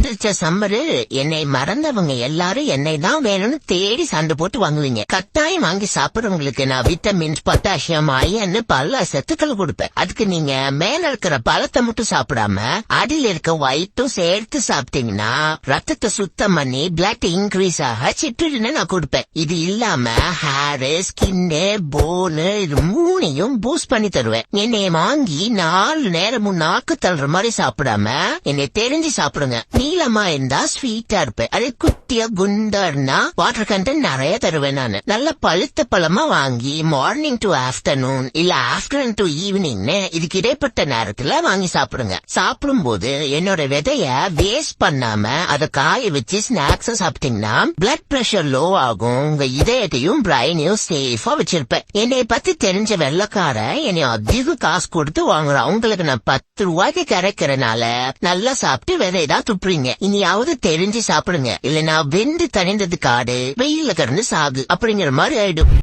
வந்துருச்ச summer. என்னை மறந்தவங்க எல்லாரும் என்னை தான் வேணும்னு தேடி சண்டை போட்டு வாங்குவீங்க. கட்டாயம் வாங்கி சாப்பிடுறவங்களுக்கு நான் விட்டமின்ஸ், பொட்டாசியம், அயன், பல சத்துக்கள் கொடுப்பேன். அதுக்கு நீங்க மேல இருக்கிற பழத்தை மட்டும் சாப்பிடாம அடியில் இருக்க வயிற்றும் சேர்த்து சாப்பிட்டீங்கன்னா ரத்தத்தை சுத்தம் பண்ணி பிளட் இன்க்ரீஸ் ஆக சிற்றுன்னு நான் கொடுப்பேன். இது இல்லாம ஹேர், ஸ்கின்னு, போனு இது மூணையும் பூஸ்ட் பண்ணி தருவேன். என்னை வாங்கி 4 நேரமும் நாக்கு தள்ளுற மாதிரி சாப்பிடாம என்னை தெரிஞ்சு சாப்பிடுங்க. நீளமா இருந்தா ஸ்வீட்டா இருப்பேன். அதே குட்டியா குண்டர்னா வாட்டர் கண்டென்ட் நிறைய தருவேன். நானு நல்ல பழுத்த பழமா வாங்கி மார்னிங் டு ஆஃப்டர்நூன் இல்ல ஆஃப்டர்நூன் டு ஈவினிங் இதுக்கு இடைப்பட்ட நேரத்துல வாங்கி சாப்பிடுங்க. சாப்பிடும் போது என்னோட விதைய வேஸ்ட் பண்ணாம அதை காய வச்சு ஸ்நாக்ஸ் சாப்பிட்டீங்கன்னா பிளட் பிரஷர் லோ ஆகும். உங்க இதயத்தையும் பிரைனையும் சேஃபா வச்சிருப்பேன். என்னை பத்தி தெரிஞ்ச வெள்ளக்கார என்னை அதிக காசு கொடுத்து வாங்குறான். உங்களுக்கு நான் 10 ரூபாய்க்கு கிடைக்கிறனால நல்லா சாப்பிட்டு விதைதான் துப்புறீங்க. இனியாவது தெரிஞ்சு சாப்பிடுங்க. இல்ல நான் வெந்து தணிந்தது காடு, வெயில கிடந்து சாகு அப்படிங்கிற மாதிரி ஆயிடும்.